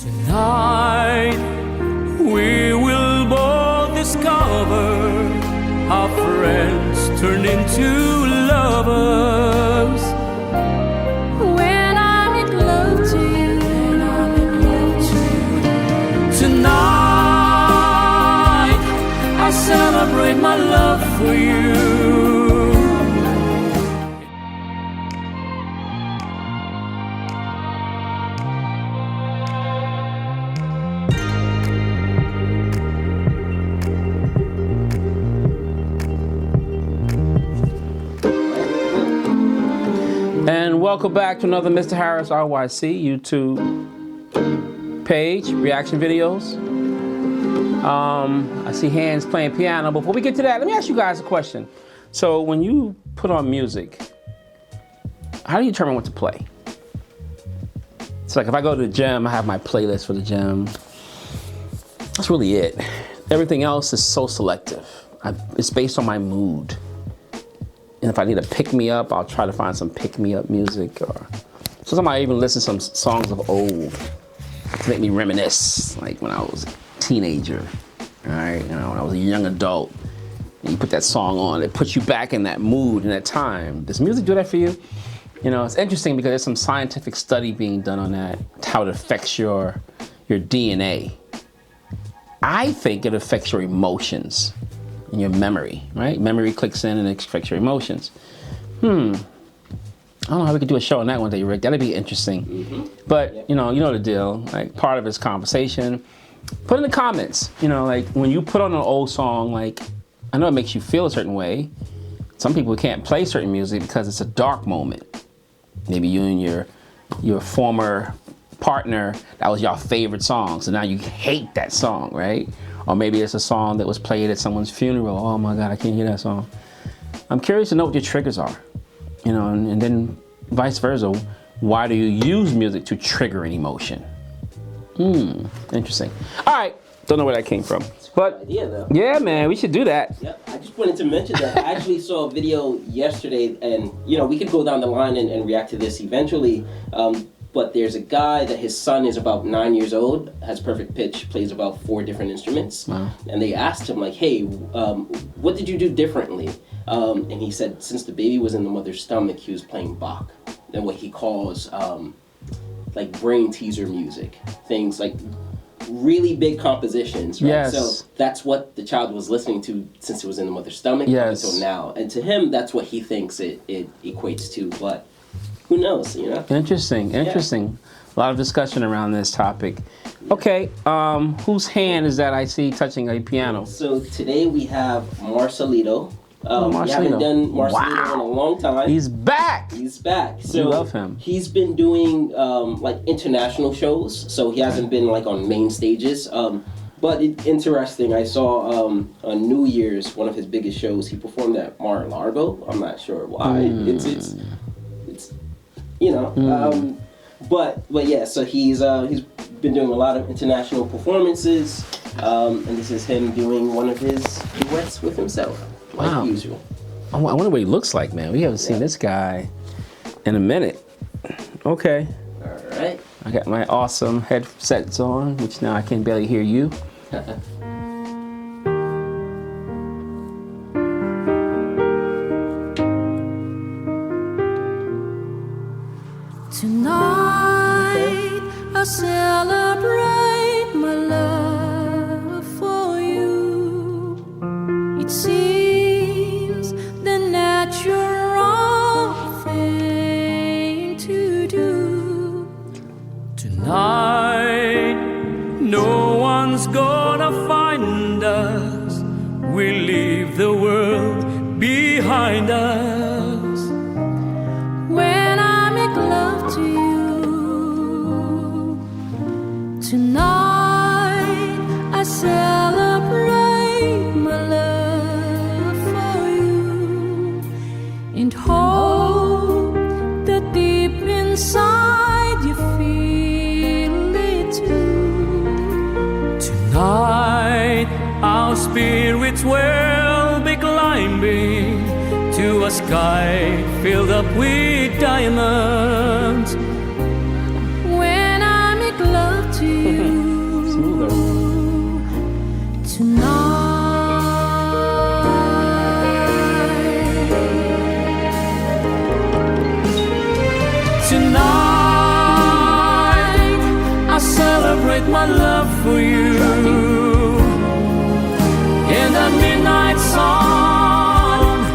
Tonight we will both discover how friends turn into lovers. When I'm in love to you, when I'm in love to you. Tonight I celebrate my love for you. And welcome back to another Mr. Harris RYC YouTube page, reaction videos. I see hands playing piano. Before we get to that, let me ask you guys a question. So when you put on music, how do you determine what to play? It's like if I go to the gym, I have my playlist for the gym. That's really it. Everything else is so selective. It's based on my mood. And if I need a pick-me-up, I'll try to find some pick-me-up music. Or sometimes I even listen to some songs of old to make me reminisce, like when I was a teenager, all right? You know, when I was a young adult. And you put that song on, it puts you back in that mood and that time. Does music do that for you? You know, it's interesting because there's some scientific study being done on that, how it affects your DNA. I think it affects your emotions. In your memory, right? Memory clicks in and it affects your emotions. I don't know how we could do a show on that one day, Rick. That'd be interesting. But you know the deal. Like part of it's conversation. Put in the comments. You know, like when you put on an old song, like I know it makes you feel a certain way. Some people can't play certain music because it's a dark moment. Maybe you and your former partner, that was your favorite song, so now you hate that song, right? Or maybe it's a song that was played at someone's funeral. Oh my God, I can't hear that song. I'm curious to know what your triggers are, you know, and then vice versa. Why do you use music to trigger an emotion? Interesting. All right, don't know where that came from. But idea, though. Yeah, man, we should do that. Yep. I just wanted to mention that I actually saw a video yesterday, and you know, we could go down the line and react to this eventually. But there's a guy that his son is about 9 years old, has perfect pitch, plays about 4 different instruments. Wow. And they asked him like, hey, what did you do differently? And he said since the baby was in the mother's stomach, he was playing Bach. And what he calls like brain teaser music. Things like really big compositions, right? Yes. So that's what the child was listening to since it was in the mother's stomach until now. And to him, that's what he thinks it equates to. But who knows, you know? Interesting. A lot of discussion around this topic. Okay, whose hand is that I see touching a piano? So today we have Marcelito. Marcelito. We haven't done Marcelito in a long time. He's back! He's back. So we love him. He's been doing like international shows, so he hasn't been like on main stages. But it's interesting, I saw on New Year's, one of his biggest shows, he performed at Mar-a-Lago. I'm not sure why. It's you know, but yeah, so he's been doing a lot of international performances, and this is him doing one of his duets with himself, like usual. I wonder what he looks like, man. We haven't seen this guy in a minute. Okay. All right. I got my awesome headsets on, which now I can barely hear you. Tonight I celebrate my love for you. It seems the natural thing to do. Tonight, no one's gonna find us. We leave the world behind us. When I make love to you. Tonight I celebrate my love for you and hope that deep inside you feel it too. Tonight, our spirits will be climbing to a sky filled up with diamonds. When I make love to to you Smoother. Tonight, I celebrate my love for you. And the midnight sun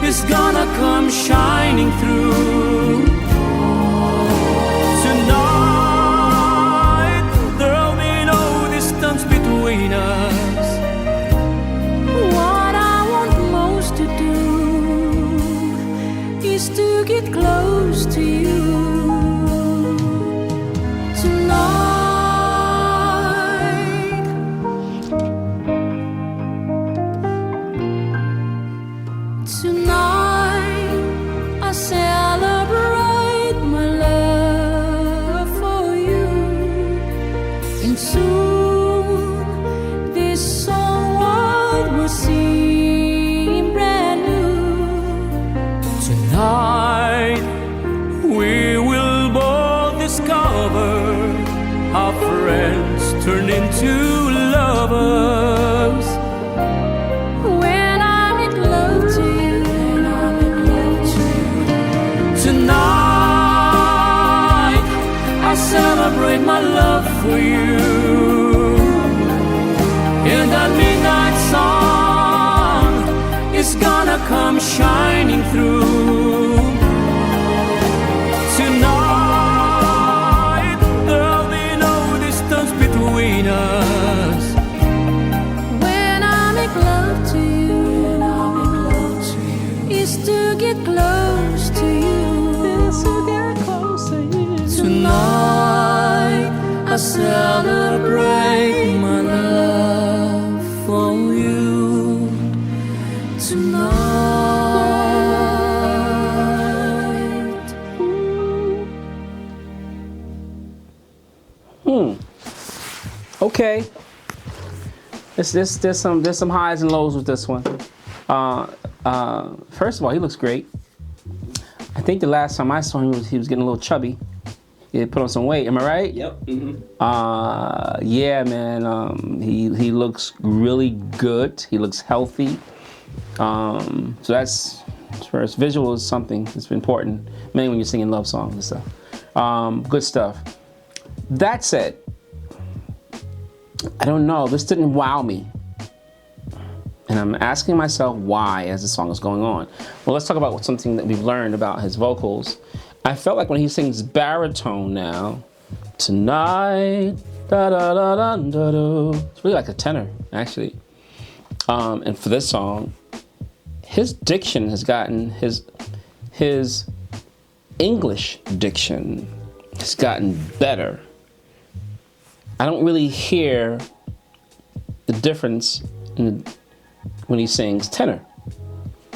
is gonna come shining through. Tonight, there'll be no distance between us. What I want most to do is to get close to you tonight. Tonight, I celebrate my love for you, and soon this song world will seem brand new. Tonight, we will both discover how friends turn into lovers. When I'm in love to you, when I'm in love to you. Tonight, I celebrate my love for you. And that midnight sun is gonna come shining through. Tonight, there'll be no distance between us. When I'm in love to you, when I'm in love to you, is to get close to you. Tonight, I celebrate my love for you. Tonight. Okay. There's some highs and lows with this one. First of all, he looks great. I think the last time I saw him, he was getting a little chubby. He had put on some weight. Am I right? Yep. Mm-hmm. Yeah, man. He looks really good. He looks healthy. So that's, as far as visual is something that's important, mainly when you're singing love songs and stuff. Good stuff. That said, I don't know. This didn't wow me. And I'm asking myself why as the song is going on. Well, let's talk about something that we've learned about his vocals. I felt like when he sings baritone now, tonight, da da da da da da, it's really like a tenor, actually. And for this song, his diction has gotten, his English diction has gotten better. I don't really hear the difference when he sings tenor.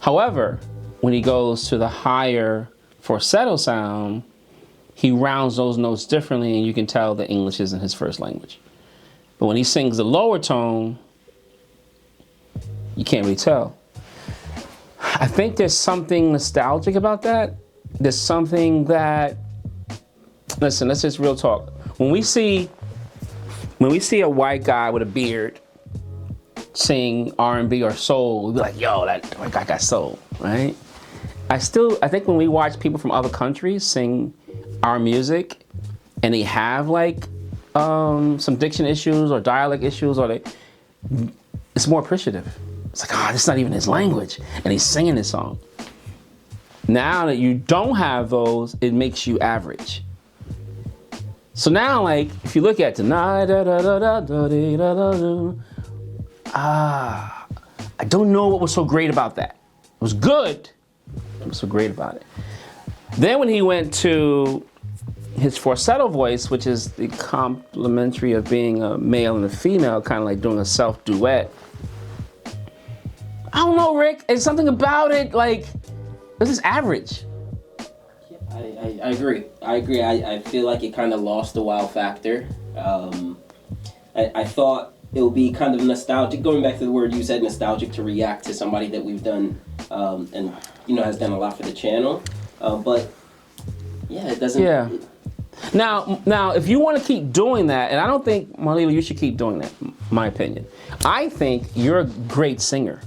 However, when he goes to the higher falsetto sound, he rounds those notes differently, and you can tell that English isn't his first language. But when he sings the lower tone, you can't really tell. I think there's something nostalgic about that. There's something that, listen, let's just real talk. When we see a white guy with a beard sing R&B or soul, we be like, yo, that white guy got soul, right? I think when we watch people from other countries sing our music and they have like some diction issues or dialect issues, or it's more appreciative. It's like, this is not even his language, and he's singing this song. Now that you don't have those, it makes you average. So now, like, if you look at tonight, I don't know what was so great about that. It was good. What was so great about it? Then when he went to his falsetto voice, which is the complementary of being a male and a female, kind of like doing a self duet. I don't know, Rick. There's something about it, like, this is average. I agree. I feel like it kind of lost the wow factor. I thought it would be kind of nostalgic, going back to the word you said, nostalgic, to react to somebody that we've done and has done a lot for the channel. But yeah, it doesn't. Yeah. Now, if you want to keep doing that, and I don't think, Marcelito, you should keep doing that, my opinion. I think you're a great singer.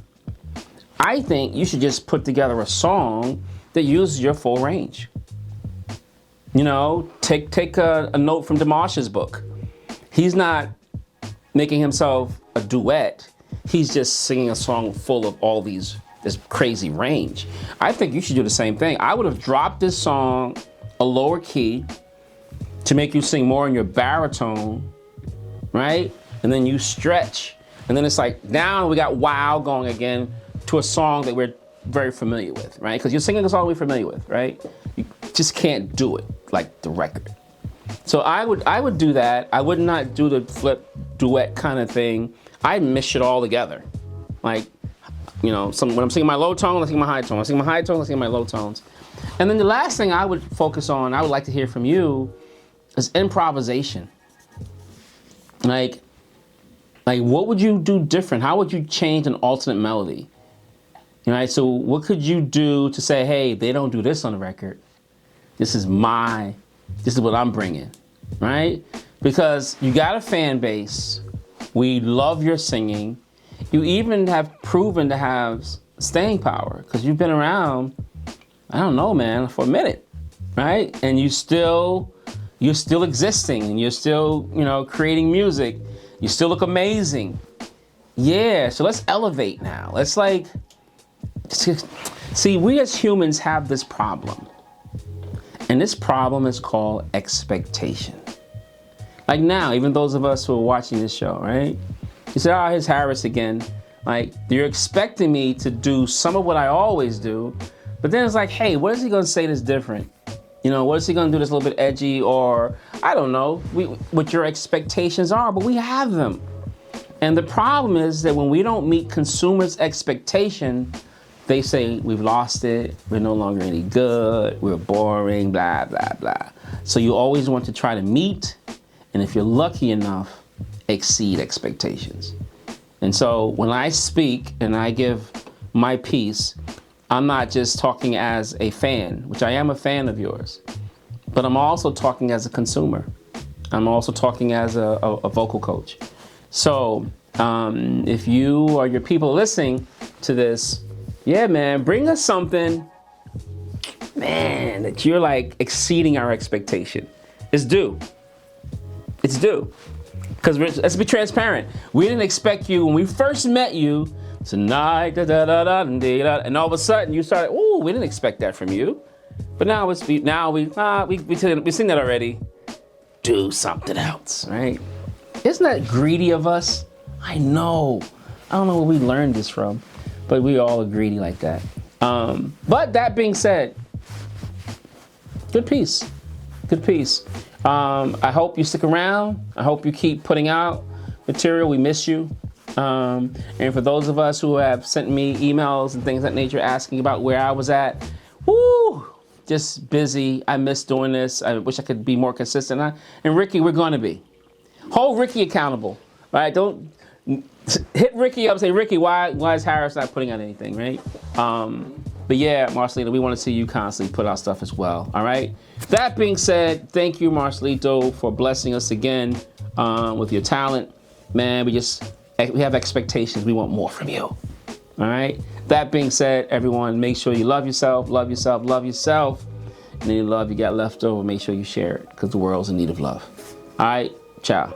I think you should just put together a song that uses your full range. You know, take a note from Dimashe's book. He's not making himself a duet. He's just singing a song full of all this crazy range. I think you should do the same thing. I would have dropped this song a lower key to make you sing more in your baritone, right? And then you stretch. And then it's like, now we got wow going again to a song that we're very familiar with, right? Because you're singing a song we're familiar with, right? You just can't do it like the record. So I would do that. I would not do the flip duet kind of thing. I mish it all together. Like, you know, when I'm singing my low tone, I'm singing my high tone. I'm singing my high tone, I'm singing my low tones. And then the last thing I would focus on, I would like to hear from you, is improvisation. Like what would you do different? How would you change an alternate melody? You know, so what could you do to say, hey, they don't do this on the record. This is what I'm bringing, right? Because you got a fan base. We love your singing. You even have proven to have staying power because you've been around, I don't know, man, for a minute, right? And you're still existing and you're still, you know, creating music. You still look amazing. Yeah, so let's elevate now. Let's see, we as humans have this problem. And this problem is called expectation. Like now, even those of us who are watching this show, right? You say, oh, here's Harris again. Like, you're expecting me to do some of what I always do, but then it's like, hey, what is he gonna say that's different? You know, what is he gonna do that's a little bit edgy, or I don't know what your expectations are, but we have them. And the problem is that when we don't meet consumers' expectation, they say we've lost it, we're no longer any good, we're boring, blah, blah, blah. So you always want to try to meet, and if you're lucky enough, exceed expectations. And so when I speak and I give my piece, I'm not just talking as a fan, which I am a fan of yours, but I'm also talking as a consumer. I'm also talking as a vocal coach. So if you or your people listening to this, yeah, man, bring us something, man, that you're like exceeding our expectation. It's due. It's due. Because let's be transparent. We didn't expect you when we first met you tonight, da, da, da, da, da, da, and all of a sudden you started, ooh, we didn't expect that from you. But now we sing that already. Do something else, right? Isn't that greedy of us? I know. I don't know where we learned this from, but we all are greedy like that. But that being said, good piece. Good piece. I hope you stick around. I hope you keep putting out material. We miss you. And for those of us who have sent me emails and things of that nature asking about where I was at, woo, just busy. I miss doing this. I wish I could be more consistent. And Ricky, we're going to be. Hold Ricky accountable, right? Don't hit Ricky up and say, Ricky, why is Harris not putting out anything, right? But yeah, Marcelito, we want to see you constantly put out stuff as well, all right? That being said, thank you, Marcelito, for blessing us again with your talent. Man, we have expectations. We want more from you, all right? That being said, everyone, make sure you love yourself, love yourself, love yourself. And any love you got left over, make sure you share it because the world's in need of love. All right, ciao.